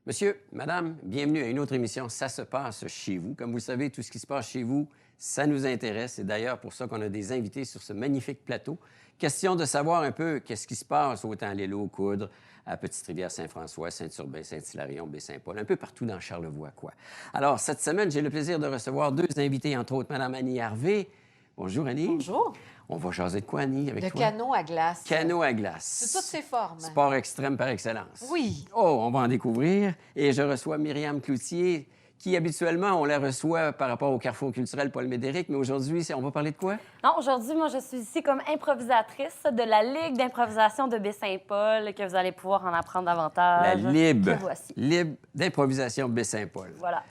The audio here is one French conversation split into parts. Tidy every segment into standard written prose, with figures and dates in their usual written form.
Monsieur, madame, bienvenue à une autre émission Ça se passe chez vous. Comme vous le savez, tout ce qui se passe chez vous, ça nous intéresse. C'est d'ailleurs pour ça qu'on a des invités sur ce magnifique plateau. Question de savoir un peu qu'est-ce qui se passe autant à l'Îlot, Coudre, à Petite-Rivière-Saint-François, Saint-Urbain, Saint-Hilarion, Baie-Saint-Paul, un peu partout dans Charlevoix, quoi. Alors, cette semaine, j'ai le plaisir de recevoir deux invités, entre autres, Mme Annie Harvey. Bonjour, Annie. Bonjour. On va jaser de quoi, Annie, avec De toi? canot à glace. Canot à glace. Sous toutes ses formes. Sport extrême par excellence. Oui. Oh, on va en découvrir. Et je reçois Myriam Cloutier, qui habituellement, on la reçoit par rapport au Carrefour culturel Paul Médéric, mais aujourd'hui, on va parler de quoi? Non, aujourd'hui, moi, je suis ici comme improvisatrice de la Ligue d'improvisation de Baie-Saint-Paul, que vous allez pouvoir en apprendre davantage. La LIB. Que voici. LIB d'improvisation Baie-Saint-Paul. Voilà.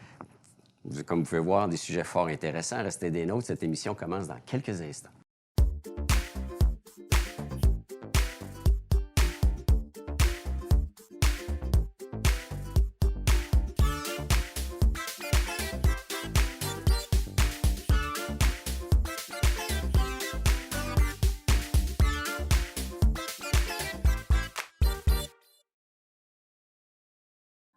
Comme vous pouvez voir, des sujets fort intéressants. Restez des nôtres. Cette émission commence dans quelques instants.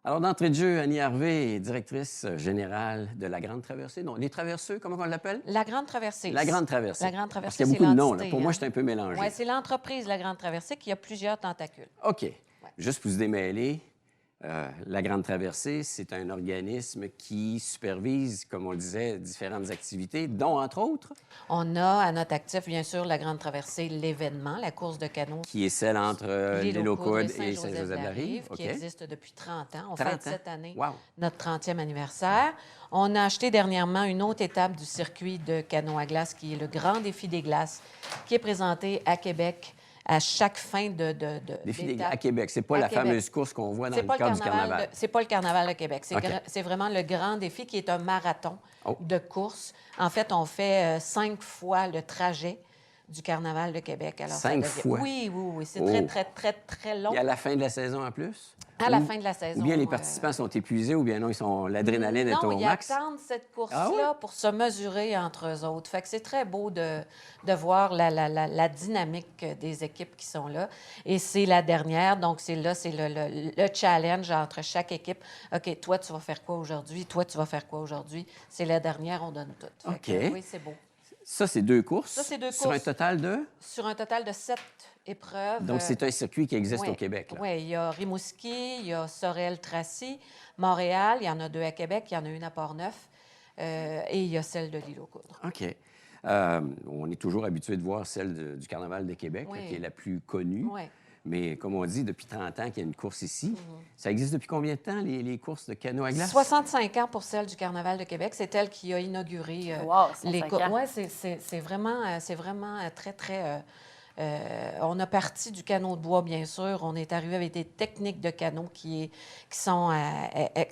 Alors, d'entrée de jeu, Annie Harvey est directrice générale de la Grande Traversée. Non, les Traverseux, comment on l'appelle? La Grande Traversée. La Grande Traversée. La Grande Parce Traversée, qu'il y a c'est beaucoup de noms. Là. l'entité, Pour moi, hein. je suis un peu mélangé. Oui, c'est l'entreprise La Grande Traversée qui a plusieurs tentacules. OK. Juste pour se démêler, la Grande Traversée, c'est un organisme qui supervise, comme on le disait, différentes activités, dont, entre autres... On a à notre actif, bien sûr, La Grande Traversée, l'événement, la course de canot. Qui est celle entre l'Îlot-Coudre et Saint-Joseph-de-la-Rive, Saint-Joseph-de-la-Rive. qui existe depuis 30 ans. On 30 fête ans. cette année Wow. notre 30e anniversaire. On a acheté dernièrement une autre étape du circuit de canot à glace, qui est le Grand Défi des glaces, qui est présenté à Québec à chaque fin Défi d'étape. à Québec. C'est pas À la Québec. fameuse course qu'on voit dans C'est le pas cadre du carnaval. C'est pas le carnaval de Québec. C'est OK. c'est vraiment le grand défi qui est un marathon Oh. de course. En fait, on fait 5 fois le trajet du carnaval de Québec. Alors, ça 5 devient- fois? Oui, oui, oui. C'est Oh. très, très, très, très long. Et à la fin de la saison en plus? À la Ou- fin de la saison. Ou bien les participants sont épuisés, ou bien non, l'adrénaline est Non, au ils max. attendent cette course-là Ah ouais? pour se mesurer entre eux autres. Fait que c'est très beau de voir la dynamique des équipes qui sont là. Et c'est la dernière, donc c'est le challenge entre chaque équipe. OK, toi, tu vas faire quoi aujourd'hui? Toi, tu vas faire quoi aujourd'hui? C'est la dernière, on donne tout. Fait que, OK. oui, c'est beau. Ça, c'est 2 courses. Ça, c'est 2 Sur un courses. total de... Sur un total de 7 épreuves. Donc, c'est un circuit qui existe Oui, au Québec. Là. Oui, il y a Rimouski, il y a Sorel-Tracy, Montréal, il y en a 2 à Québec, il y en a une à Port-Neuf, et il y a celle de l'Îlot-Coudre. OK. On est toujours habitué de voir celle du Carnaval de Québec, là, Oui. qui est la plus connue. Oui. Mais comme on dit, depuis 30 ans qu'il y a une course ici. Ça existe depuis combien de temps, les courses de canot à glace? 65 ans pour celle du Carnaval de Québec. C'est elle qui a inauguré Wow, les 65 courses. ans. Oui, c'est vraiment très, très... on a parti du canot de bois, bien sûr. On est arrivé avec des techniques de canot qui sont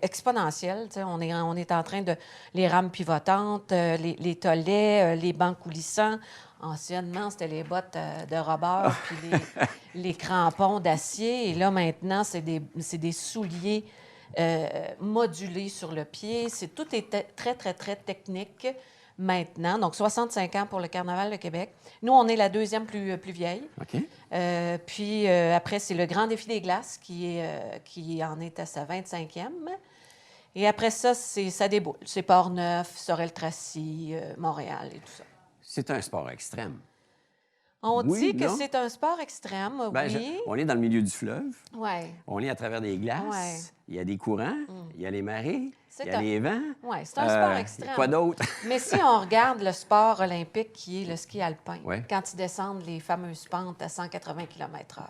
exponentielles. Tu sais, on est en train de... Les rames pivotantes, les tolets, les bancs coulissants. Anciennement, c'était les bottes de Robert puis les crampons d'acier. Et là, maintenant, c'est des souliers modulés sur le pied. Tout est très, très, très technique maintenant. Donc, 65 ans pour le Carnaval de Québec. Nous, on est la deuxième plus vieille. OK. Puis après, c'est le Grand Défi des glaces qui en est à sa 25e. Et après ça, ça déboule. C'est Port-Neuf, Sorel-Tracy, Montréal et tout ça. C'est un sport extrême. On Oui, dit que non? c'est un sport extrême, Ben, oui. on est dans le milieu du fleuve. Oui. On est à travers des glaces. Ouais. Il y a des courants. Il y a les marées. C'est Il y a un- les vents. Oui, c'est un sport Il y extrême. a quoi d'autre? Mais si on regarde le sport olympique qui est le ski alpin, Ouais. quand ils descendent les fameuses pentes à 180 km/h,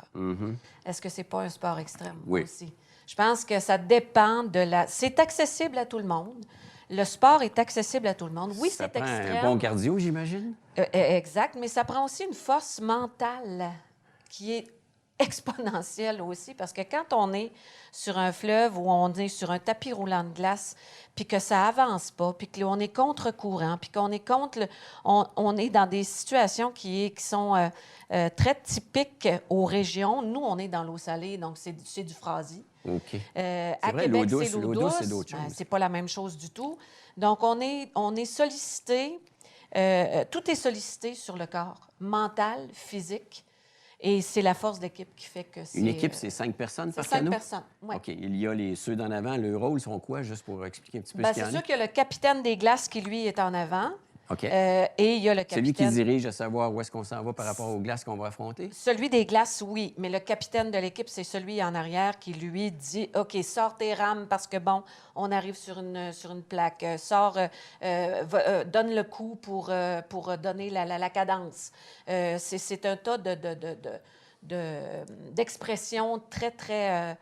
est-ce que c'est pas un sport extrême Oui. aussi? Je pense que ça dépend de la... C'est accessible à tout le monde. Le sport est accessible à tout le monde. Oui, Ça c'est prend extrême. un bon cardio, j'imagine. Exact, mais ça prend aussi une force mentale qui est exponentielle aussi, parce que quand on est sur un fleuve ou on est sur un tapis roulant de glace, puis que ça avance pas, puis qu'on est contre-courant, puis qu'on est on est dans des situations qui sont très typiques aux régions. Nous, on est dans l'eau salée, donc c'est du phrasi. OK. À vrai, Québec, l'eau douce, c'est l'eau l'eau douce, douce. c'est d'autres choses. C'est pas la même chose du tout. Donc, on est sollicité, tout est sollicité sur le corps, mental, physique. Et c'est la force d'équipe qui fait que c'est... Une équipe, c'est 5 personnes c'est par 5 canot? personnes, oui. OK. Il y a ceux d'en avant. Le rôle sont quoi, juste pour expliquer un petit peu Ben, ce qu'il y c'est en sûr a? qu'il y a le capitaine des glaces qui, lui, est en avant. OK. Et il y a le C'est lui qui capitaine... dirige à savoir où est-ce qu'on s'en va par rapport aux glaces qu'on va affronter? Celui des glaces, oui, mais le capitaine de l'équipe, c'est celui en arrière qui, lui, dit « OK, sors tes rames parce que, bon, on arrive sur une plaque. Donne le coup pour donner la cadence. » C'est un tas d'expressions très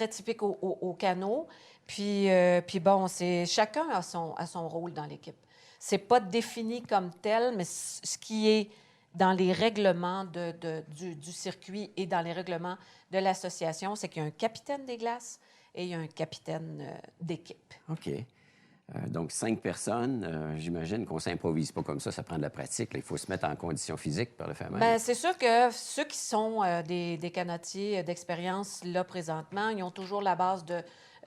typiques au canot. Puis bon, chacun a son rôle dans l'équipe. C'est pas défini comme tel, mais ce qui est dans les règlements du circuit et dans les règlements de l'association, c'est qu'il y a un capitaine des glaces et il y a un capitaine d'équipe. OK. Donc, 5 personnes. J'imagine qu'on ne s'improvise pas comme ça prend de la pratique. Là. Il faut se mettre en condition physique pour le faire même. Bien, c'est sûr que ceux qui sont des canotiers d'expérience, là, présentement, ils ont toujours la base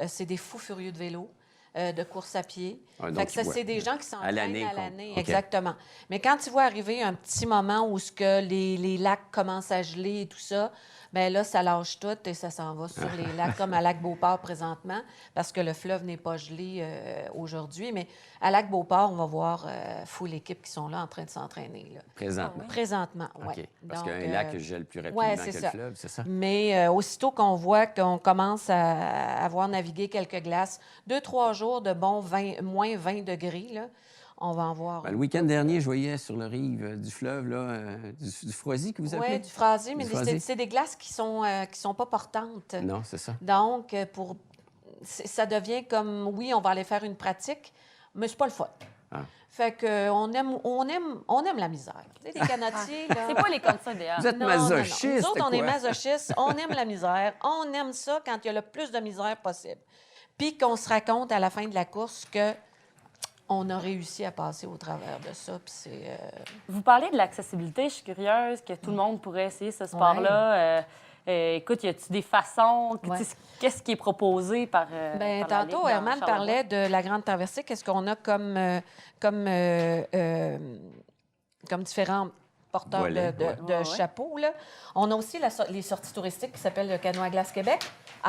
c'est des fous furieux de vélo. De course à pied. Donc, c'est des gens qui s'entraînent à l'année. OK. Exactement. Mais quand tu vois arriver un petit moment où les lacs commencent à geler et tout ça, bien là, ça lâche tout et ça s'en va sur les lacs, comme à Lac-Beauport présentement, parce que le fleuve n'est pas gelé aujourd'hui. Mais à Lac-Beauport, on va voir full équipe qui sont là en train de s'entraîner. Là. Présentement? Présentement, oui. OK. Parce qu'un lac gèle plus rapidement que le fleuve, c'est ça? Mais aussitôt qu'on voit qu'on commence à avoir navigué quelques glaces, 2-3 jours de moins 20 degrés, là, on va en voir. Ben, le week-end dernier, je voyais sur le rive du fleuve, là, du Froisy que vous appelez? Oui, du Froisy, mais Froisy. c'est des glaces qui sont pas portantes. Non, c'est ça. Donc, ça devient comme, oui, on va aller faire une pratique, mais c'est pas le fun. Ah. Fait que on aime la misère. Tu sais, les canotiers, là... C'est pas les conditions idéales. Vous êtes Non. masochistes, Nous autres, on est quoi. masochistes, on aime la misère, on aime ça quand il y a le plus de misère possible. Puis qu'on se raconte à la fin de la course que on a réussi à passer au travers de ça. Puis c'est... Vous parlez de l'accessibilité. Je suis curieuse que tout le monde pourrait essayer ce sport-là. Écoute, y a-t-il des façons? Ouais. Qu'est-ce qui est proposé par Bien, par la tantôt, Ligue dans Herman Charlevoix? parlait de la Grande Traversée. Qu'est-ce qu'on a comme différents porteurs Volets, de ouais. chapeaux, là? On a aussi les sorties touristiques qui s'appellent le Canot à glace Québec,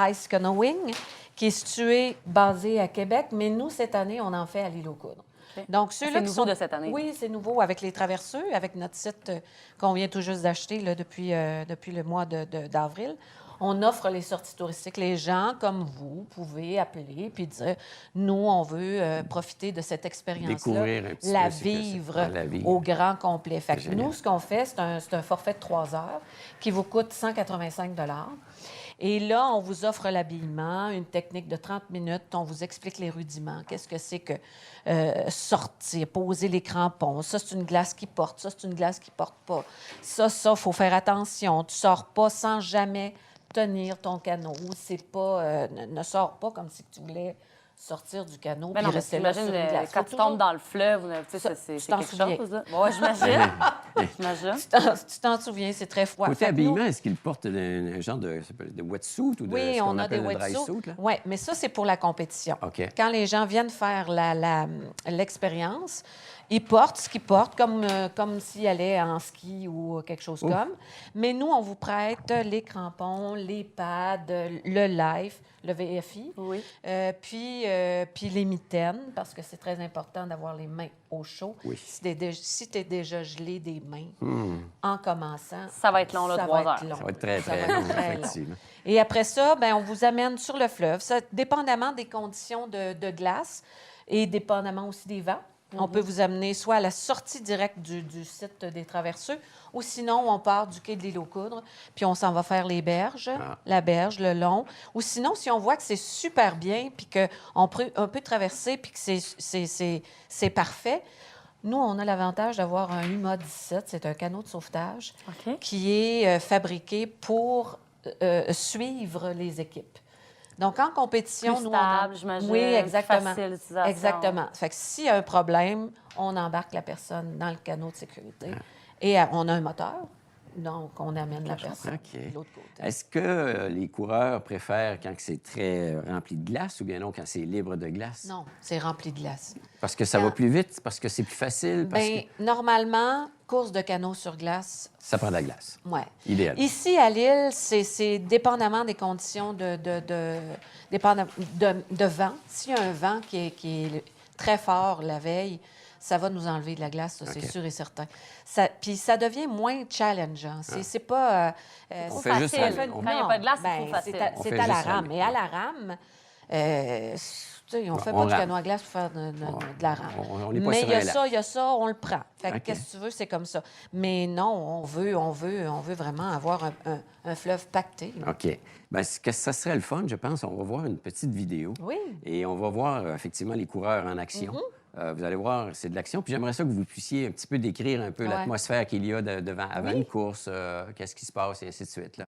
Ice Canoeing, qui est basé à Québec. Mais nous, cette année, on en fait à l'île aux Coudres. OK. Donc, ceux-là C'est qui nouveau sont... de cette année. Oui, c'est nouveau avec les traverseux, avec notre site qu'on vient tout juste d'acheter là, depuis le mois d'avril. On offre les sorties touristiques. Les gens comme vous pouvez appeler puis dire nous, on veut profiter de cette expérience-là, Découvrir un petit la peu ce que c'est. vivre La vivre. au grand complet. Fait que génial. nous, ce qu'on fait, c'est un forfait de 3 heures qui vous coûte 185 $. Et là, on vous offre l'habillement, une technique de 30 minutes. On vous explique les rudiments. Qu'est-ce que c'est que sortir, poser les crampons. Ça, c'est une glace qui porte. Ça, c'est une glace qui porte pas. Ça, il faut faire attention. Tu sors pas sans jamais tenir ton canot. C'est pas... ne sors pas comme si tu voulais sortir du canot Ben puis non, mais rester là j'imagine, sur une glace. quand Faut tu toujours- tombes dans le fleuve, tu sais, Ça, c'est tu t'en quelque souviens. chose. Oui, j'imagine. J'imagine. Tu t'en souviens, c'est très froid. Côté Fait que nous- habillement, est-ce qu'ils portent un genre de wetsuit ou de Oui, ce qu'on on a des appelle le dry wetsuits. suit? Là? Oui, mais ça, c'est pour la compétition. OK. Quand les gens viennent faire l'expérience, ils portent ce qu'ils portent comme s'ils allaient en ski ou quelque chose comme. Mais nous, on vous prête les crampons, les pads, le life, le VFI, Oui. puis les mitaines, parce que c'est très important d'avoir les mains au chaud. Oui. Si tu es déjà gelé des mains en commençant, Ça va être long, là, ça 3 va heures. être long. Ça va être très, Ça très va long, être très long. effectivement. Et après ça, ben, on vous amène sur le fleuve. Ça, dépendamment des conditions de glace et dépendamment aussi des vents, on peut vous amener soit à la sortie directe du site des traverseux ou sinon, on part du quai de l'île aux Coudres, puis on s'en va faire les berges, la berge, le long. Ou sinon, si on voit que c'est super bien, puis qu'on peut traverser, puis que c'est parfait, nous, on a l'avantage d'avoir un UMA 17, c'est un canot de sauvetage OK. qui est fabriqué pour suivre les équipes. Donc, en compétition, Plus nous, stable, j'imagine, Oui, exactement. facile d'utilisation. Exactement. Fait que s'il y a un problème, on embarque la personne dans le canot de sécurité. Et on a un moteur, donc on amène la personne OK. de l'autre côté. Est-ce que les coureurs préfèrent quand c'est très rempli de glace ou bien non quand c'est libre de glace? Non, c'est rempli de glace. Parce que ça va plus vite, parce que c'est plus facile, parce Bien, normalement, course de canot sur glace, Ça prend de la glace. ouais. Idéal. Ici, à Lille, c'est dépendamment des conditions de vent. S'il y a un vent qui est très fort la veille, ça va nous enlever de la glace, ça, c'est OK. sûr et certain. Puis ça devient moins challengeant. C'est pas... On fait fait juste facile. aller. Quand il n'y a pas de glace, c'est trop facile. On C'est fait à la juste rame. aller. Et à la rame, tu sais, on fait on pas du rame. canot à glace pour faire de la rame. On n'est pas Mais sur il y un a lac. ça, il y a ça, on le prend. Fait que OK. qu'est-ce que tu veux, c'est comme ça. Mais non, on veut vraiment avoir un fleuve pacté, là. OK. Bien, ça serait le fun, je pense. On va voir une petite vidéo. Oui. Et on va voir effectivement les coureurs en action. Vous allez voir, c'est de l'action. Puis j'aimerais ça que vous puissiez un petit peu décrire un peu Ouais. l'atmosphère qu'il y a avant Oui. une course, qu'est-ce qui se passe et ainsi de suite. Là.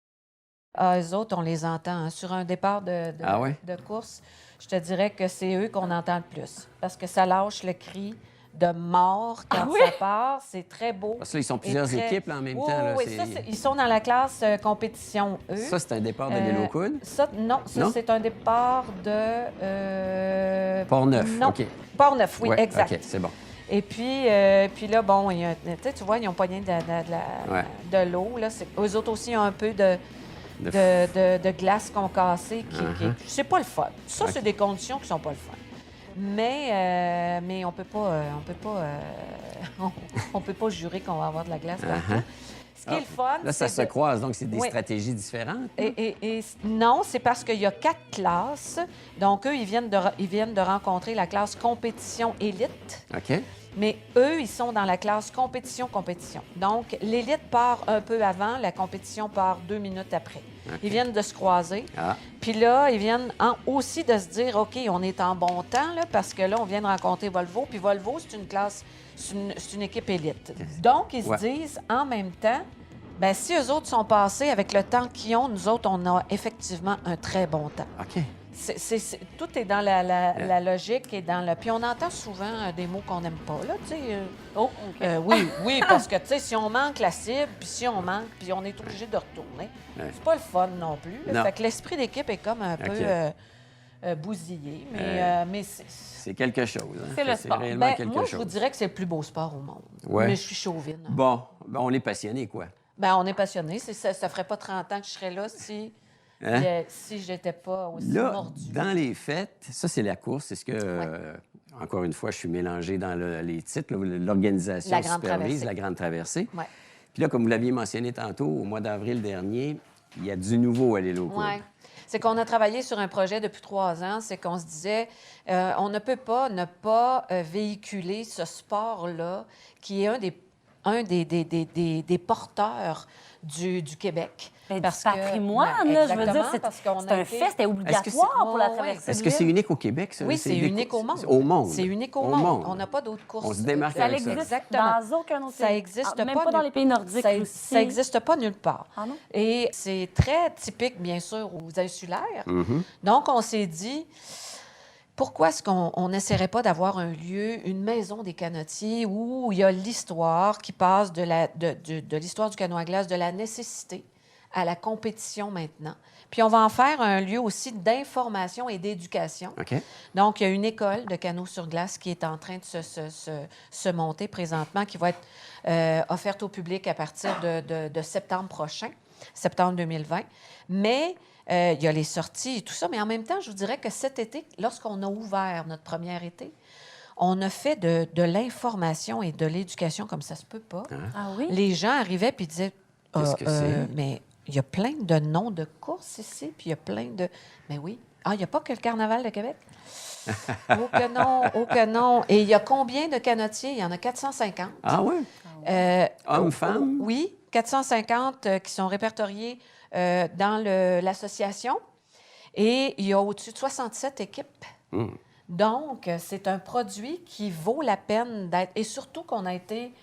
Ah, eux autres, on les entend. Hein. Sur un départ Ah ouais? de course, je te dirais que c'est eux qu'on entend le plus. Parce que ça lâche le cri de mort quand oui? ça part. C'est très beau. Parce que là, ils sont Et plusieurs très- équipes là, en même Oui, temps. Là, oui, ça, ils sont dans la classe compétition, eux. Ça, c'est un départ de Euh, l'île aux Coudes. Non, ça, Non? c'est un départ de... Port-Neuf, non. OK. Port-Neuf, oui, Ouais, exact. OK, c'est bon. Et puis là, bon, tu vois, ils ont pogné Ouais. de l'eau. Là. Eux autres aussi ont un peu de glace qu'on cassé. C'est pas le fun. Ça, OK. c'est des conditions qui sont pas le fun. Mais on peut pas, on peut pas jurer qu'on va avoir de la glace partout. Ce qui est le fun, Là, ça c'est se de- croise, donc c'est des Oui. stratégies différentes. et non, c'est parce qu'il y a 4 classes. Donc, eux, ils viennent de rencontrer la classe compétition élite. OK. Mais eux, ils sont dans la classe compétition-compétition. Donc, l'élite part un peu avant, la compétition part 2 minutes après. OK. Ils viennent de se croiser. Ah, Puis là, ils viennent aussi de se dire, OK, on est en bon temps, là, parce que là, on vient de rencontrer Volvo. Puis Volvo, c'est une classe, c'est une équipe élite. Donc, ils se Ouais. disent, en même temps, bien, si eux autres sont passés avec le temps qu'ils ont, nous autres, on a effectivement un très bon temps. OK. Tout est dans la logique et dans le... Puis on entend souvent des mots qu'on n'aime pas, là, tu sais. Oh, OK. Oui, parce que, tu sais, si on manque la cible, puis si on manque, puis on est obligé de retourner, Ouais. c'est pas le fun non plus. Là. Non. Fait que l'esprit d'équipe est comme un peu OK. bousillé, mais c'est... C'est quelque chose. Hein? C'est le sport. réellement Ben, quelque moi, chose. je vous dirais que c'est le plus beau sport au monde. Ouais. Mais je suis chauvine. Bon, ben, on est passionné, quoi. Ben, on est passionné. Ça ferait pas 30 ans que je serais là si Hein? si j'étais pas aussi Là, mordue. dans les fêtes, ça, c'est la course. C'est ce que, encore une fois, je suis mélangé dans les titres. Là, l'organisation La Grande supervise Traversée. la Grande Traversée. Ouais. Puis là, comme vous l'aviez mentionné tantôt, au mois d'avril dernier, il y a du nouveau à l'île aux Coudes. Oui. C'est qu'on a travaillé sur un projet depuis 3 ans. C'est qu'on se disait, on ne peut pas ne pas véhiculer ce sport-là, qui est un des porteurs du Québec. Mais Parce du que- patrimoine, Ben, là, je veux dire, exactement, parce qu'on c'est a un été- fait, c'était obligatoire pour la Oui, traversée Est-ce de que c'est l'île. unique au Québec, ça? Oui, c'est unique au monde. Au monde. C'est unique au monde. On n'a pas d'autres courses. On se démarque Ça avec ça. existe Exactement. dans aucun autre Ça pays. existe Ah, même pas pas dans nulle- les pays nordiques Ça aussi. ça n'existe pas nulle part. Ah non? Et c'est très typique, bien sûr, aux insulaires. Mhm. Donc, on s'est dit, pourquoi est-ce qu'on n'essaierait pas d'avoir un lieu, une maison des canotiers où il y a l'histoire qui passe de l'histoire du canot à glace, de la nécessité à la compétition maintenant. Puis on va en faire un lieu aussi d'information et d'éducation. OK. Donc, il y a une école de canot sur glace qui est en train de se monter présentement, qui va être offerte au public à partir de septembre prochain, septembre 2020. Mais il y a les sorties et tout ça. Mais en même temps, je vous dirais que cet été, lorsqu'on a ouvert notre premier été, on a fait de l'information et de l'éducation comme ça se peut pas. Ah oui? Les gens arrivaient puis disaient Qu'est-ce que c'est? mais il y a plein de noms de courses ici, puis il y a plein de... Mais oui. Ah, il n'y a pas que le Carnaval de Québec? Oh que non, oh que non. Et il y a combien de canotiers? Il y en a 450. Ah oui? Hommes, femmes? Oui, 450 qui sont répertoriés dans l'association. Et il y a au-dessus de 67 équipes. Hum. Donc, c'est un produit qui vaut la peine d'être... Et surtout qu'on a été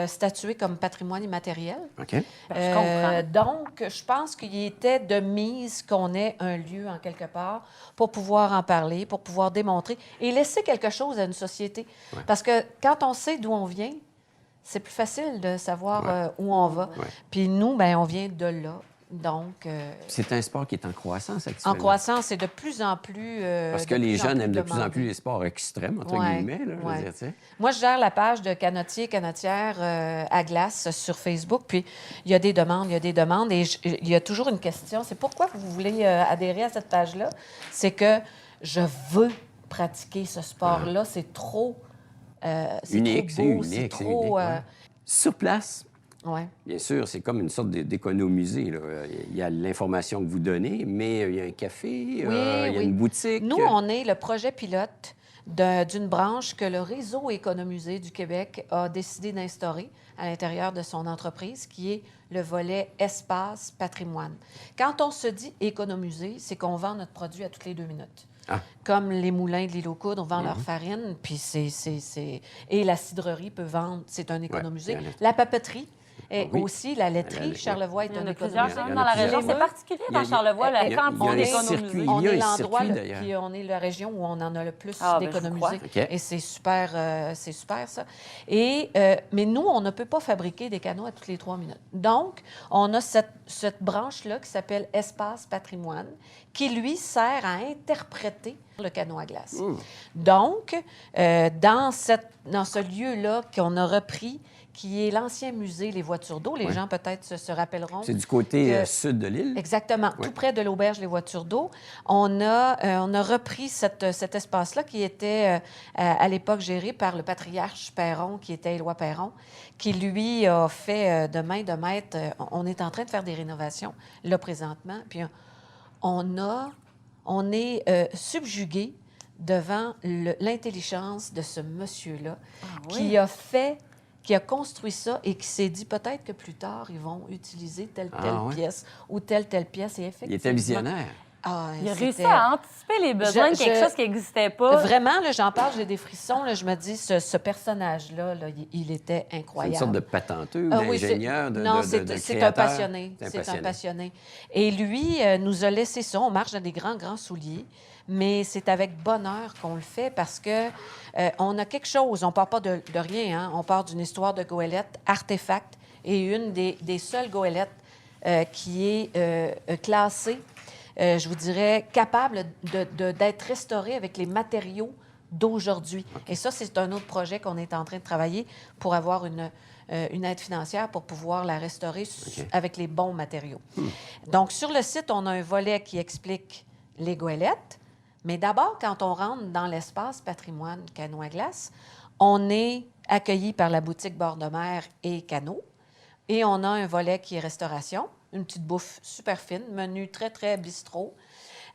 statué comme patrimoine immatériel. OK. Je comprends. Donc, je pense qu'il était de mise qu'on ait un lieu en quelque part pour pouvoir en parler, pour pouvoir démontrer et laisser quelque chose à une société. Ouais. Parce que quand on sait d'où on vient, c'est plus facile de savoir où on va. Ouais. Puis nous, ben, on vient de là. Donc, C'est un sport qui est en croissance en actuellement. croissance, c'est de plus en plus. Parce que de les plus en jeunes plus aiment de plus en demandé. plus les sports extrêmes, entre Ouais, guillemets. Là, je veux ouais. dire, tu sais. Moi, je gère la page de canotiers et canotières à glace sur Facebook. Puis, il y a des demandes, Et il y a toujours une question. C'est pourquoi vous voulez adhérer à cette page-là? C'est que je veux pratiquer ce sport-là. C'est trop, c'est Unique, trop c'est beau, unique, c'est c'est trop... unique. Ouais. Sur place, ouais. bien sûr, c'est comme une sorte d'économusée. Là. Il y a l'information que vous donnez, mais il y a un café, il y a une boutique. Nous, on est le projet pilote d'une branche que le réseau Économusée du Québec a décidé d'instaurer à l'intérieur de son entreprise, qui est le volet espace patrimoine. Quand on se dit économusée, c'est qu'on vend notre produit à toutes les 2 minutes. Ah. Comme les moulins de l'île aux Coudres, on vend leur farine, puis et la cidrerie peut vendre, c'est un économusée. Ouais, La papeterie, et oui. aussi la laiterie, Charlevoix est Il y en un a plusieurs économusée. quand Il y même en a dans la plusieurs. région. C'est particulier Il y a- dans Charlevoix, il y la a- il y a quantité un d'économusés. circuit. On Il y a est un l'endroit, circuit, d'ailleurs. puis on est la région où on en a le plus Ah, ben, je d'économisés. crois. OK. Et c'est super, ça. Mais nous, on ne peut pas fabriquer des canaux à toutes les 3 minutes. Donc, on a cette branche-là qui s'appelle Espace Patrimoine, qui, lui, sert à interpréter le canot à glace. Donc, dans ce lieu-là qu'on a repris, qui est l'ancien musée Les Voitures d'eau, les gens peut-être se rappelleront. C'est du côté que- sud de l'île. Exactement, Ouais. tout près de l'auberge Les Voitures d'eau. On a repris cet espace-là qui était à l'époque géré par le patriarche Perron, qui était Éloi Perron, qui lui a fait de main de maître. On est en train de faire des rénovations là présentement, puis on est subjugué devant l'intelligence de ce monsieur-là oui. qui a construit ça et qui s'est dit peut-être que plus tard, ils vont utiliser telle ouais. pièce ou telle pièce. Et Il effectivement, était visionnaire. Il a réussi c'était- à anticiper les besoins de quelque je- chose qui n'existait pas. Vraiment, là, j'en parle, j'ai des frissons. Là, je me dis, ce personnage-là, là, il était C'est incroyable. une sorte de patenteux, Ah oui, d'ingénieur, non, de c'est un créateur. passionné. C'est un passionné. Et lui nous a laissé ça. On marche dans des grands, grands souliers, mais c'est avec bonheur qu'on le fait parce que on a quelque chose. On part pas de rien. Hein? On part d'une histoire de goélette, artefact, et une des seules goélettes qui est classée, je vous dirais, capable d'être restaurée avec les matériaux d'aujourd'hui. Et ça, c'est un autre projet qu'on est en train de travailler pour avoir une aide financière pour pouvoir la restaurer avec les bons matériaux. Donc, sur le site, on a un volet qui explique les goélettes, mais d'abord, quand on rentre dans l'espace patrimoine canot à glace, on est accueilli par la boutique bord de mer et canot, et on a un volet qui est restauration, une petite bouffe super fine, menu très, très bistrot.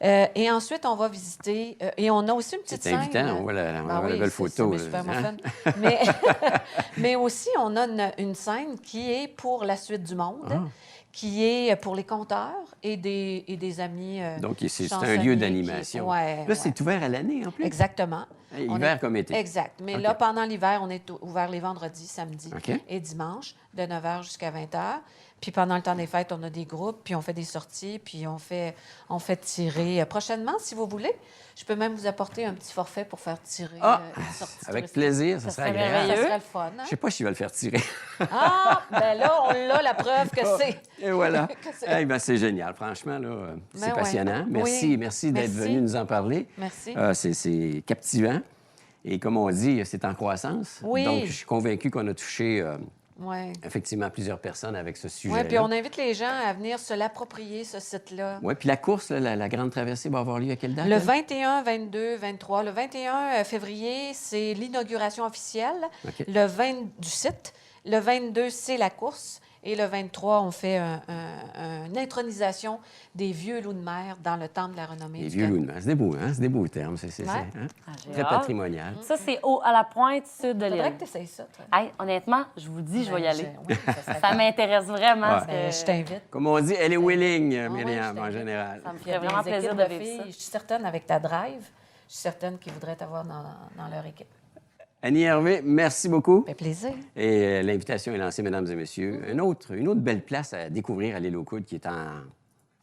Et ensuite, on va visiter... et on a aussi une petite C'est scène... invitant, on voit la belle photo. C'est super hein? fun. Mais aussi, on a une scène qui est pour la suite du monde, qui est pour les conteurs et des amis Donc, c'est un chansonniers lieu d'animation. Ouais, Là, c'est ouvert à l'année, en plus. Exactement. Hey, On hiver est- comme été. Exact. Mais OK. là, pendant l'hiver, on est ouvert les vendredis, samedis OK. et dimanches, de 9h jusqu'à 20h. Puis pendant le temps des fêtes, on a des groupes, puis on fait des sorties, puis on fait tirer. Prochainement, si vous voulez, je peux même vous apporter un petit forfait pour faire tirer une sortie Avec touristique. plaisir, ça serait serait agréable. merveilleux. Ça serait le fun, hein? Je sais pas si je vais le faire tirer. Ah, ben là, on l'a, la preuve que c'est... Et voilà. que c'est- C'est génial. Franchement, là, c'est Ben ouais. passionnant. Merci, Oui. merci d'être Merci. venu nous en parler. Merci. C'est captivant. Et comme on dit, c'est en croissance. Oui. Donc, je suis convaincu qu'on a touché Oui. effectivement plusieurs personnes avec ce sujet-là. Oui, puis on invite les gens à venir se l'approprier, ce site-là. Oui, puis la course, là, la grande traversée va avoir lieu à quelle date? Le là? 21, 22, 23. Le 21 février, c'est l'inauguration officielle OK. du site. Le 22, c'est la course. Et le 23, on fait une intronisation des vieux loups de mer dans le temple de la renommée Les du vieux Québec. loups de mer. C'est des beaux, hein? C'est des beaux termes. C'est Ouais. hein? j'ai Très hâte. patrimonial. Ça, c'est à la pointe sud de Faudrait que l'île. tu essayes ça, toi. Hey, honnêtement, je vous dis, je vais y aller. Oui, ça serait Ça cool. m'intéresse vraiment. Ouais. parce Ben, que je t'invite. Comme on dit, elle est willing, ouais, Myriam, je en t'invite. général. Ça me Il y a ferait vraiment des plaisir équipes de de vivre filles, ça. je suis certaine, avec ta drive, je suis certaine qu'ils voudraient t'avoir dans leur équipe. Annie Hervé, merci beaucoup. Ça fait plaisir. Et l'invitation est lancée, mesdames et messieurs. Une autre belle place à découvrir à l'île aux Coudes qui est en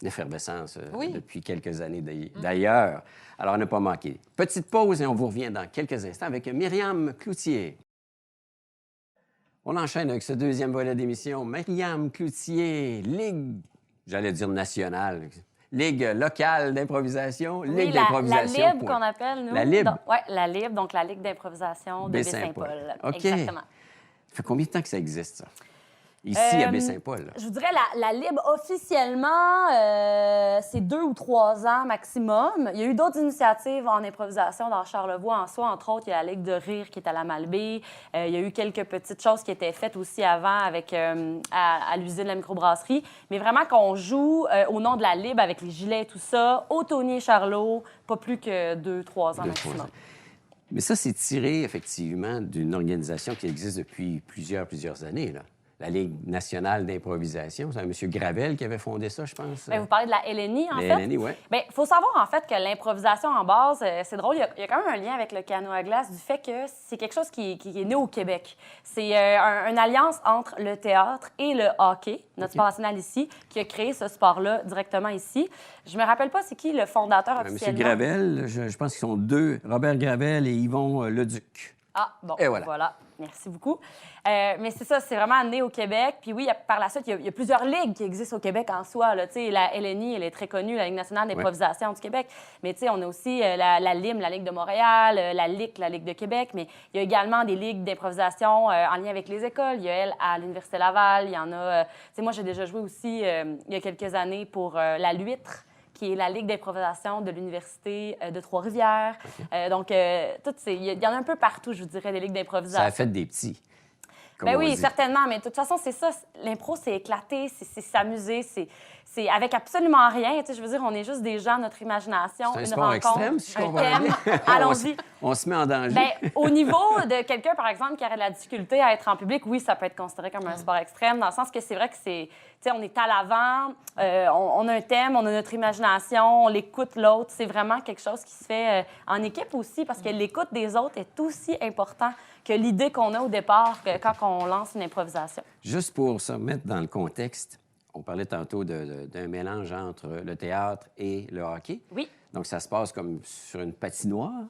effervescence Oui. depuis quelques années d'ailleurs. Alors, ne pas manquer. Petite pause et on vous revient dans quelques instants avec Myriam Cloutier. On enchaîne avec ce deuxième volet d'émission. Myriam Cloutier, Ligue j'allais dire nationale. Ligue locale d'improvisation, Oui, Ligue la d'improvisation. LIB qu'on appelle, nous. La LIB? Oui, la LIB, donc la Ligue d'improvisation de Baie-Saint-Paul. Baie-Saint-Paul. OK. Exactement. Ça fait combien de temps que ça existe, ça? Ici, à Baie-Saint-Paul. Là. Je vous dirais, la LIB, officiellement, c'est 2 ou 3 ans maximum. Il y a eu d'autres initiatives en improvisation dans Charlevoix en soi. Entre autres, il y a la Ligue de rire qui est à la Malbaie. Il y a eu quelques petites choses qui étaient faites aussi avant avec, à l'usine de la microbrasserie. Mais vraiment qu'on joue au nom de la LIB avec les gilets et tout ça, au Tony et Charlot, pas plus que 2-3 ans maximum. Mais ça, c'est tiré, effectivement, d'une organisation qui existe depuis plusieurs années, là. La Ligue nationale d'improvisation. C'est un monsieur Gravel qui avait fondé ça, je pense. Bien, vous parlez de la LNI, en fait. La LNI, oui. Bien, il faut savoir, en fait, que l'improvisation en base, c'est drôle, il y a quand même un lien avec le canot à glace du fait que c'est quelque chose qui est né au Québec. C'est une alliance entre le théâtre et le hockey, notre sport national ici, qui a créé ce sport-là directement ici. Je me rappelle pas c'est qui le fondateur officiellement. Monsieur Gravel, je pense qu'ils sont deux, Robert Gravel et Yvon Leduc. Ah, bon, et voilà. Merci beaucoup. Mais c'est ça, c'est vraiment né au Québec. Puis oui, par la suite, il y a plusieurs ligues qui existent au Québec en soi. Là. La LNI, elle est très connue, la Ligue nationale d'improvisation du Québec. Mais on a aussi la LIM, la Ligue de Montréal, la LIC, la Ligue de Québec. Mais il y a également des ligues d'improvisation en lien avec les écoles. Il y a elle à l'Université Laval. Il y en a... moi, j'ai déjà joué aussi il y a quelques années pour la L'Huître, qui est la Ligue d'improvisation de l'Université de Trois-Rivières. Okay. Donc, il y en a un peu partout, je vous dirais, des ligues d'improvisation. Ça a fait des petits. Ben oui, certainement. Mais de toute façon, c'est ça. L'impro, c'est éclater, c'est s'amuser, c'est avec absolument rien. Je veux dire, on est juste des gens, notre imagination, c'est un une sport rencontre, extrême, si je comprends bien. Allons-y. On se met en danger. Ben, au niveau de quelqu'un, par exemple, qui aurait de la difficulté à être en public, oui, ça peut être considéré comme un sport extrême, dans le sens que c'est vrai que c'est... on est à l'avant, on a un thème, on a notre imagination, on l'écoute l'autre. C'est vraiment quelque chose qui se fait en équipe aussi, parce que l'écoute des autres est aussi important que l'idée qu'on a au départ quand on lance une improvisation. Juste pour se remettre dans le contexte, on parlait tantôt d'un mélange entre le théâtre et le hockey. Oui. Donc, ça se passe comme sur une patinoire.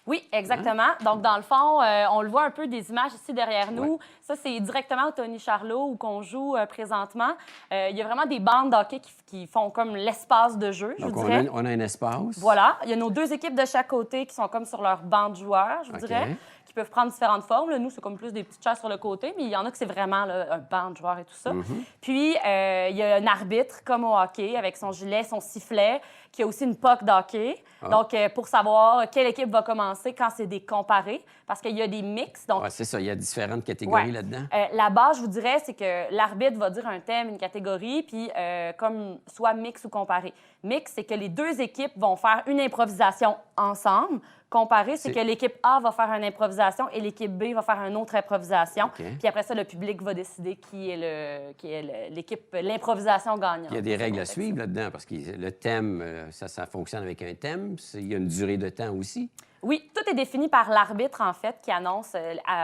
Oui, exactement. Hein? Donc, dans le fond, on le voit un peu des images ici derrière nous. Ouais. Ça, c'est directement au Tony Charlot où qu'on joue présentement. Il y a vraiment des bandes d'hockey qui font comme l'espace de jeu, je vous dirais. On a un espace. Voilà. Il y a nos 2 équipes de chaque côté qui sont comme sur leur banc de joueurs, je vous dirais, qui peuvent prendre différentes formes. Là, nous, c'est comme plus des petites chaises sur le côté, mais il y en a que c'est vraiment là, un banc de joueurs et tout ça. Puis, il y a un arbitre, comme au hockey, avec son gilet, son sifflet, qui a aussi une puck d'hockey. Donc, pour savoir quelle équipe va commencer quand c'est des comparés, parce qu'il y a des mix. Donc, c'est ça, il y a différentes catégories là-dedans. La base, je vous dirais, c'est que l'arbitre va dire un thème, une catégorie, puis comme soit mix ou comparé. Mix, c'est que les 2 équipes vont faire une improvisation ensemble. Comparé, c'est que l'équipe A va faire une improvisation et l'équipe B va faire une autre improvisation. Puis après ça, le public va décider qui est l'équipe, l'improvisation gagnante. Il y a des règles à suivre là-dedans, parce que le thème, ça fonctionne avec un thème. Il y a une durée de temps aussi. Oui, tout est défini par l'arbitre, en fait, qui annonce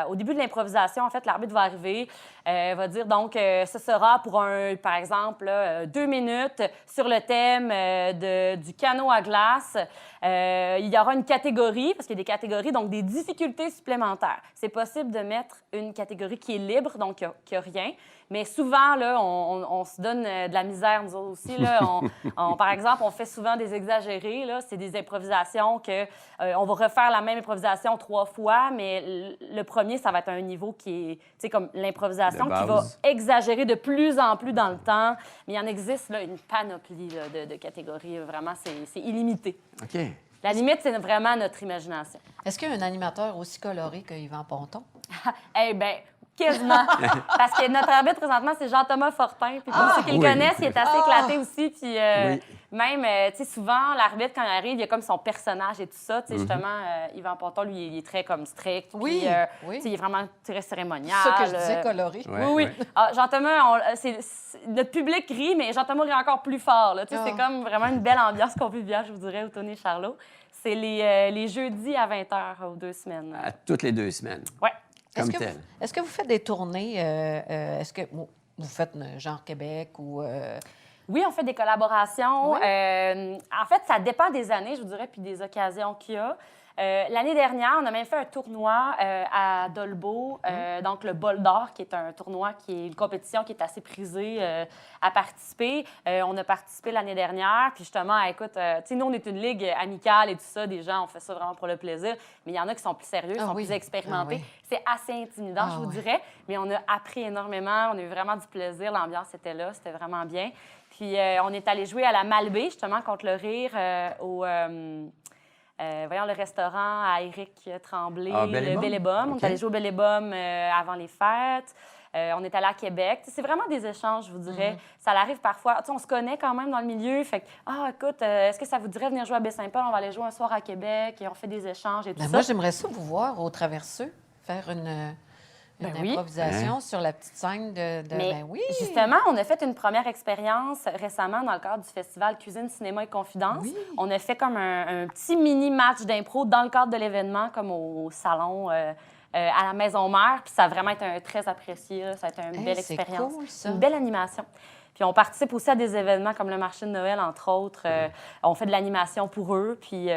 au début de l'improvisation, en fait, l'arbitre va arriver, va dire, donc, ce sera pour par exemple, 2 minutes sur le thème du canot à glace. Il y aura une catégorie, parce qu'il y a des catégories, donc des difficultés supplémentaires. C'est possible de mettre une catégorie qui est libre, donc qui n'a rien. Mais souvent, là, on se donne de la misère, nous autres aussi. Là. Par exemple, on fait souvent des exagérés. Là. C'est des improvisations on va refaire la même improvisation 3 fois, mais le premier, ça va être un niveau qui est, tu sais, comme l'improvisation qui va exagérer de plus en plus dans le temps. Mais il en existe là, une panoplie là, de catégories. Vraiment, c'est illimité. OK. La limite, c'est vraiment notre imagination. Est-ce qu'il y a un animateur aussi coloré que Yvan Ponton? Eh bien, quasiment. Parce que notre arbitre, présentement, c'est Jean-Thomas Fortin. Puis pour ceux qui le connaissent, il est assez éclaté aussi. Puis même, tu sais, souvent, l'arbitre, quand il arrive, il y a comme son personnage et tout ça. Tu sais, justement, Yvan Ponton, lui, il est très comme strict. Oui, puis, il est vraiment très cérémonial. C'est ça que je disais, coloré. Oui. Ah, Jean-Thomas, notre public rit, mais Jean-Thomas rit encore plus fort. Là. Tu sais, c'est comme vraiment une belle ambiance conviviale, je vous dirais, au Tony Charlot. C'est les jeudis à 20h aux 2 semaines. À toutes les 2 semaines. Oui. Est-ce que vous faites des tournées? Est-ce que vous faites genre Québec ou... Oui, on fait des collaborations. Oui. En fait, ça dépend des années, je vous dirais, puis des occasions qu'il y a. L'année dernière, on a même fait un tournoi à Dolbeau, donc le Bol d'Or, qui est un tournoi, qui est une compétition qui est assez prisée à participer. On a participé l'année dernière, puis justement, écoute, tu sais, nous, on est une ligue amicale et tout ça, des gens, on fait ça vraiment pour le plaisir, mais il y en a qui sont plus sérieux, qui sont plus expérimentés. C'est assez intimidant, je vous dirais, mais on a appris énormément, on a eu vraiment du plaisir, l'ambiance était là, c'était vraiment bien. Puis on est allé jouer à la Malbaie, justement, contre le Rire, voyons, le restaurant à Éric Tremblay, le Bellébum. On est allé jouer au Bellébum avant les fêtes. On est allé à Québec. C'est vraiment des échanges, je vous dirais. Ça arrive parfois. Tu sais, on se connaît quand même dans le milieu. Fait que, écoute, est-ce que ça vous dirait de venir jouer à Baie-Saint-Paul? On va aller jouer un soir à Québec et on fait des échanges et tout ça. Moi, j'aimerais ça vous voir au Traverseux, faire une improvisation sur la petite scène Mais justement, on a fait une première expérience récemment dans le cadre du festival Cuisine, Cinéma et Confidence. Oui. On a fait comme un petit mini-match d'impro dans le cadre de l'événement, comme au salon à la Maison Mère. Puis ça a vraiment été très apprécié. Là. Ça a été une belle expérience. Cool, ça. Une belle animation. Puis on participe aussi à des événements comme le marché de Noël, entre autres. On fait de l'animation pour eux. Puis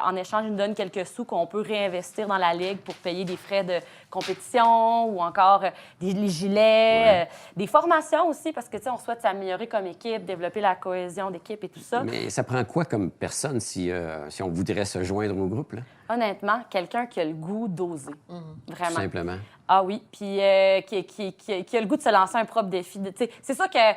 en échange, ils nous donnent quelques sous qu'on peut réinvestir dans la ligue pour payer des frais de compétition ou encore des gilets, des formations aussi, parce que, tu sais, on souhaite s'améliorer comme équipe, développer la cohésion d'équipe et tout ça. Mais ça prend quoi comme personne si on voudrait se joindre au groupe, là? Honnêtement, quelqu'un qui a le goût d'oser. Vraiment. Tout simplement. Ah oui, puis qui a le goût de se lancer un propre défi. C'est sûr qu'il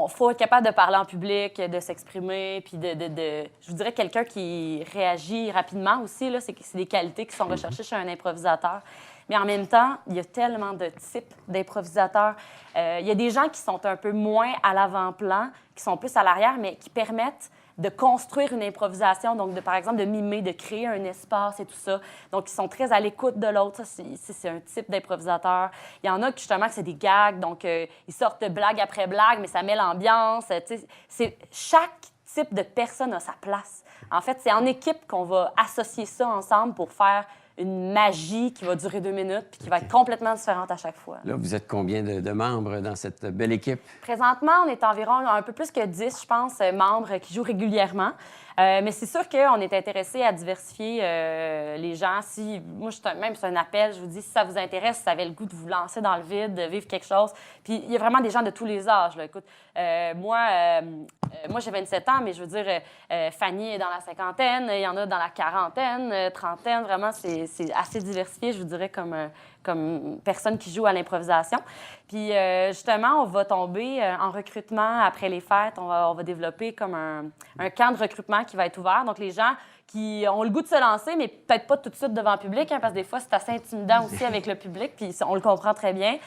faut être capable de parler en public, de s'exprimer, puis je vous dirais quelqu'un qui réagit rapidement aussi, là, c'est des qualités qui sont recherchées chez un improvisateur. Mais en même temps, il y a tellement de types d'improvisateurs. Il y a des gens qui sont un peu moins à l'avant-plan, qui sont plus à l'arrière, mais qui permettent de construire une improvisation, donc, par exemple, de mimer, de créer un espace et tout ça. Donc, ils sont très à l'écoute de l'autre. Ça, c'est un type d'improvisateur. Il y en a qui, justement, que c'est des gags, donc ils sortent blague après blague, mais ça met l'ambiance. Chaque type de personne a sa place. En fait, c'est en équipe qu'on va associer ça ensemble pour faire une magie qui va durer 2 minutes puis qui va être complètement différente à chaque fois. Là, vous êtes combien de membres dans cette belle équipe? Présentement, on est environ un peu plus que 10, je pense, membres qui jouent régulièrement. Mais c'est sûr qu'on est intéressé à diversifier les gens. Moi, même c'est un appel, je vous dis, si ça vous intéresse, si vous avez le goût de vous lancer dans le vide, de vivre quelque chose. Puis il y a vraiment des gens de tous les âges. Là. Écoute, moi, j'ai 27 ans, mais je veux dire, Fanny est dans la cinquantaine, il y en a dans la quarantaine, trentaine. Vraiment, c'est assez diversifié, je vous dirais, comme personne qui joue à l'improvisation. Puis, justement, on va tomber en recrutement après les fêtes. On va développer comme un camp de recrutement qui va être ouvert. Donc, les gens qui ont le goût de se lancer, mais peut-être pas tout de suite devant le public, hein, parce que des fois, c'est assez intimidant aussi avec le public, puis on le comprend très bien.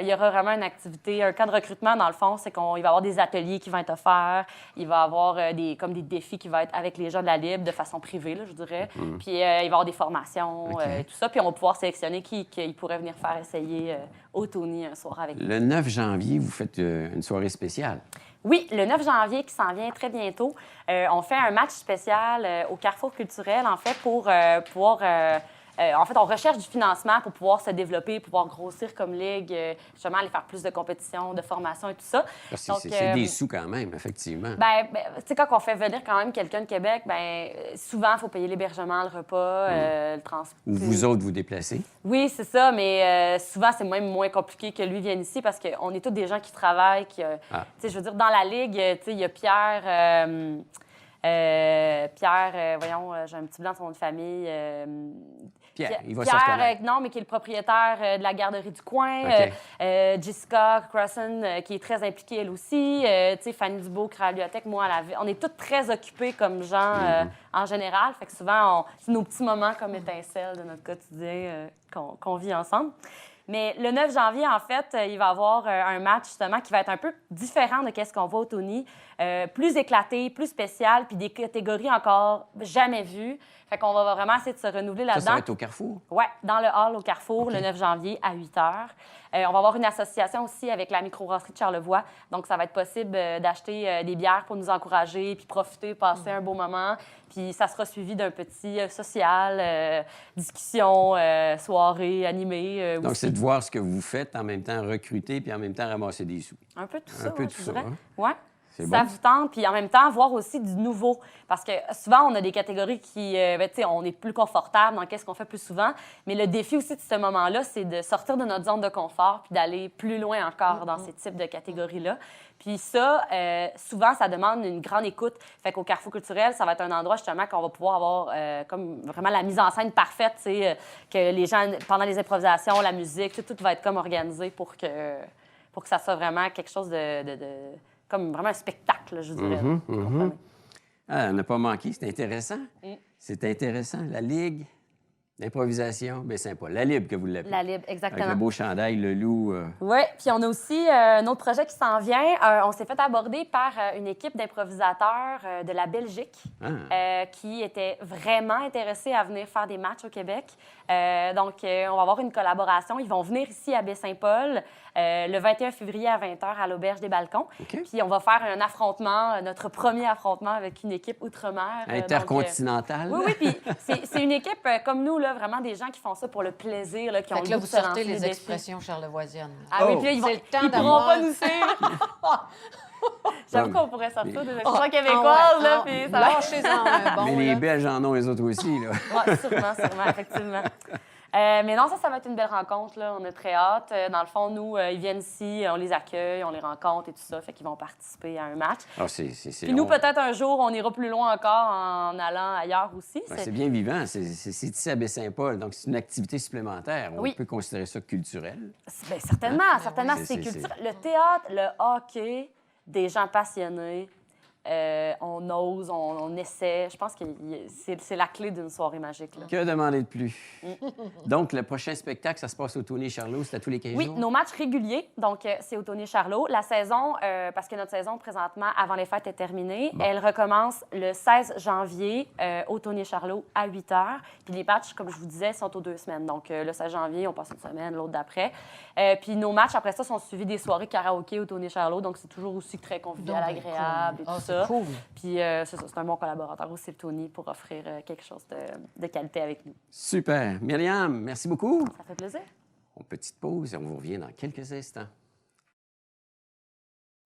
Il y aura vraiment une activité, un camp de recrutement, dans le fond, c'est qu'il va y avoir des ateliers qui vont être offerts, il va y avoir des défis qui vont être avec les gens de la Libre de façon privée, là, je dirais. Puis il va y avoir des formations et tout ça, puis on va pouvoir sélectionner qui pourrait venir faire essayer au Tony un soir avec nous. Le 9 janvier, vous faites une soirée spéciale. Oui, le 9 janvier qui s'en vient très bientôt, on fait un match spécial au Carrefour culturel, en fait, pour pouvoir... en fait, on recherche du financement pour pouvoir se développer, pouvoir grossir comme ligue, justement aller faire plus de compétitions, de formation et tout ça. Parce que c'est des sous quand même, effectivement. Ben, tu sais, quand on fait venir quand même quelqu'un de Québec, souvent, il faut payer l'hébergement, le repas, le transport. Ou vous autres vous déplacez. Oui, c'est ça, mais souvent, c'est même moins compliqué que lui vienne ici parce qu'on est tous des gens qui travaillent. Tu sais, je veux dire, dans la ligue, tu sais, il y a Pierre... voyons, j'ai un petit blanc de son nom de famille. Pierre, il va Pierre, non, mais qui est le propriétaire de la garderie du coin. Jessica Crossan, qui est très impliquée, elle aussi. Tu sais, Fanny Dubois, qui est à la bibliothèque. Moi, on est toutes très occupées comme gens en général. Fait que souvent, c'est nos petits moments comme étincelles de notre quotidien qu'on vit ensemble. Mais le 9 janvier, en fait, il va y avoir un match, justement, qui va être un peu différent de ce qu'on voit au Tony. Plus éclaté, plus spécial, puis des catégories encore jamais vues. Fait qu'on va vraiment essayer de se renouveler là-dedans. Ça va être au Carrefour? Oui, dans le hall au Carrefour, le 9 janvier à 8 h. On va avoir une association aussi avec la microbrasserie de Charlevoix. Donc, ça va être possible d'acheter des bières pour nous encourager, puis profiter, passer un beau moment. Puis, ça sera suivi d'un petit social, discussion, soirée animée. Donc, aussi. c'est de voir ce que vous faites, en même temps recruter, puis en même temps ramasser des sous. Un peu tout ça, Un peu ouais, tout je ça, dirais. hein? Ouais. C'est ça bon. vous tente, puis en même temps, voir aussi du nouveau. Parce que souvent, on a des catégories qui, tu sais, on est plus confortable dans qu'est-ce qu'on fait plus souvent. Mais le défi aussi de ce moment-là, c'est de sortir de notre zone de confort puis d'aller plus loin encore dans ces types de catégories-là. Puis ça, souvent, ça demande une grande écoute. Fait qu'au Carrefour culturel, ça va être un endroit justement qu'on va pouvoir avoir comme vraiment la mise en scène parfaite, tu sais, que les gens, pendant les improvisations, la musique, tout va être comme organisé pour que ça soit vraiment quelque chose comme vraiment un spectacle, je dirais. Mhm, Vous comprenez? Ah, on n'a pas manqué, c'est intéressant. C'est intéressant. La Ligue d'improvisation Baie-Saint-Paul. La Libre que vous l'appelez. La Libre, Avec exactement. le beau chandail, le loup. Oui, puis on a aussi un autre projet qui s'en vient. On s'est fait aborder par une équipe d'improvisateurs de la Belgique qui était vraiment intéressée à venir faire des matchs au Québec. Donc, on va avoir une collaboration. Ils vont venir ici à Baie-Saint-Paul le 21 février à 20h à l'Auberge des Balcons. OK. Puis on va faire un affrontement, notre premier affrontement avec une équipe outre-mer. Intercontinental. Oui, puis c'est une équipe comme nous, là, vraiment des gens qui font ça pour le plaisir, là, qui ont Fait le que là, goût vous de se lancer sortez des les défis. expressions charlevoisiennes. Ah oui, puis là, ils C'est le temps pourront d'avoir- pas nous suivre. J'avoue qu'on pourrait sortir des expressions québécoises, Ah là, ouais, puis ça va. lâchez-en un bon. Mais les là. Belges en ont, eux autres aussi. Là. Ouais, sûrement, effectivement. Mais non, ça va être une belle rencontre, là. On a très hâte. Dans le fond, nous, ils viennent ici, on les accueille, on les rencontre et tout ça, fait qu'ils vont participer à un match. Ah, Puis nous, peut-être un jour, on ira plus loin encore en allant ailleurs aussi. C'est bien vivant. C'est ici à Baie-Saint-Paul. Donc, c'est une activité supplémentaire. On Oui. peut considérer ça culturel. Bien, certainement, certainement, oui. c'est C'est- culturel. Le théâtre, le hockey, des gens passionnés, on ose, on essaie. Je pense que c'est la clé d'une soirée magique, là. Que demander de plus? Donc, le prochain spectacle, ça se passe au Tony Charlot. C'est à tous les 15 Oui, jours? nos matchs réguliers, donc c'est au Tony Charlot. La saison, parce que notre saison présentement, avant les fêtes, est terminée, elle recommence le 16 janvier au Tony Charlot à 8 h. Puis les matchs, comme je vous disais, sont aux 2 semaines. Donc le 16 janvier, on passe une semaine, l'autre d'après. Puis nos matchs, après ça, sont suivis des soirées karaoké au Tony Charlot. Donc c'est toujours aussi très convivial, Donc, agréable et cool. tout Ah, ça. c'est cool. Puis c'est ça, c'est un bon collaborateur aussi, le Tony, pour offrir quelque chose de qualité avec nous. Super. Myriam, merci beaucoup. Ça fait plaisir. On petite pause et on vous revient dans quelques instants.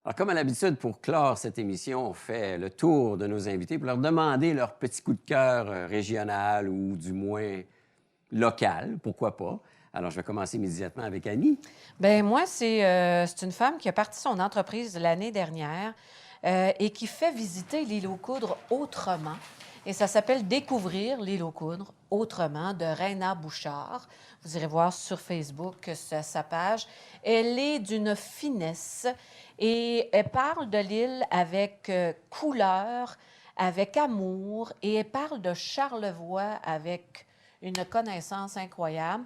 Alors, comme à l'habitude, pour clore cette émission, on fait le tour de nos invités pour leur demander leur petit coup de cœur régional ou du moins local, pourquoi pas. Alors, je vais commencer immédiatement avec Annie. Bien, moi, c'est une femme qui a parti son entreprise l'année dernière et qui fait visiter l'île aux Coudres autrement. Et ça s'appelle Découvrir l'île aux Coudres autrement de Raina Bouchard. Vous irez voir sur Facebook sa page. Elle est d'une finesse et elle parle de l'île avec couleur, avec amour et elle parle de Charlevoix avec une connaissance incroyable.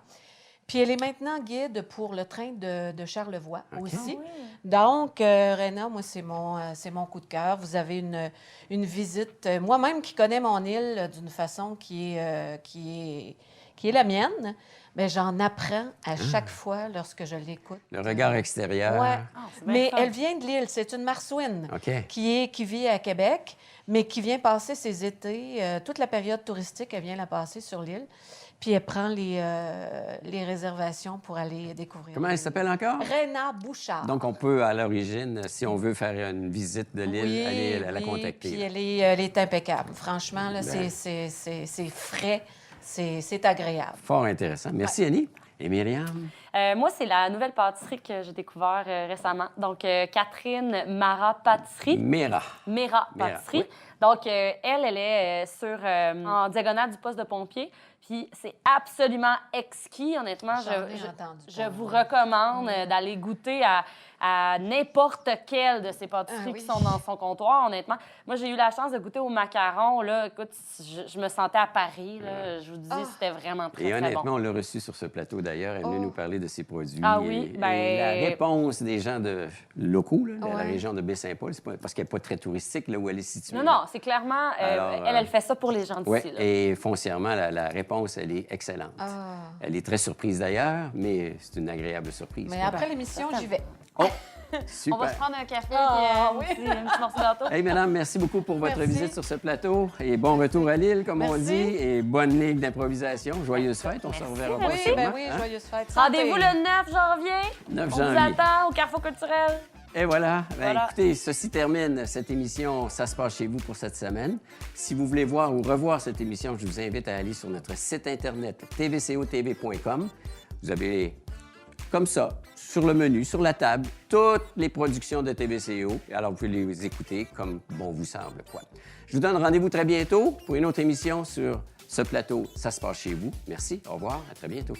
Puis elle est maintenant guide pour le train de Charlevoix aussi. Donc, Raina, moi, c'est mon coup de cœur. Vous avez une visite, moi-même qui connais mon île d'une façon qui est la mienne, mais j'en apprends à chaque fois lorsque je l'écoute. Le regard extérieur. Ouais. c'est bien Mais fun. elle vient de l'île, c'est une marsouine OK. qui vit à Québec, mais qui vient passer ses étés, toute la période touristique, elle vient la passer sur l'île. Puis elle prend les réservations pour aller découvrir. Comment elle s'appelle encore? Raina Bouchard. Donc, on peut, à l'origine, si on veut faire une visite de l'île, Oui, aller la oui, contacter. Puis là. elle est impeccable. Franchement, là, Ben. c'est frais, c'est agréable. Fort intéressant. Merci, Annie. Et Myriam? Moi, c'est la nouvelle pâtisserie que j'ai découvert récemment. Donc, Catherine Mara Pâtisserie. Mera. Mera Pâtisserie. oui. Donc, elle est en diagonale du poste de pompier. Puis, c'est absolument exquis, honnêtement. J'en ai entendu je parler. vous recommande d'aller goûter à n'importe quelle de ces pâtisseries Ah oui. qui sont dans son comptoir, honnêtement. Moi, j'ai eu la chance de goûter au macaron. Là, écoute, je me sentais à Paris. Là. Je vous dis, c'était vraiment très, Et très honnêtement, bon. on l'a reçue sur ce plateau d'ailleurs. Elle venait nous parler de ses produits. Ah oui? Et Ben- la réponse des gens locaux, là, de la Ouais. région de Baie-Saint-Paul, c'est pas, parce qu'elle n'est pas très touristique là où elle est située. Non, non, c'est clairement... Alors, elle fait ça pour les gens Oui, d'ici. là. et foncièrement, la réponse, elle est excellente. Ah. Elle est très surprise d'ailleurs, mais c'est une agréable surprise. Mais après l'émission, j'y vais. Oh, On super. va se prendre un café Ah, et un petit morceau d'auto. Hey, madame, merci beaucoup pour votre Merci. visite sur ce plateau. Et bon retour à Lille, comme on Merci. dit. Et bonne ligue d'improvisation. Joyeuse fête. On se reverra merci. Oui, prochainement, ben oui, hein? joyeuse fête. Rendez-vous Santé. le 9 janvier. 9 On janvier. vous attend au Carrefour culturel. Et voilà. Ben, Voilà. écoutez, ceci termine cette émission Ça se passe chez vous pour cette semaine. Si vous voulez voir ou revoir cette émission, je vous invite à aller sur notre site Internet tvcotv.com. Vous avez, comme ça, sur le menu, sur la table, toutes les productions de TVCO. Alors, vous pouvez les écouter comme bon vous semble, quoi. Je vous donne rendez-vous très bientôt pour une autre émission sur ce plateau Ça se passe chez vous. Merci, au revoir, à très bientôt.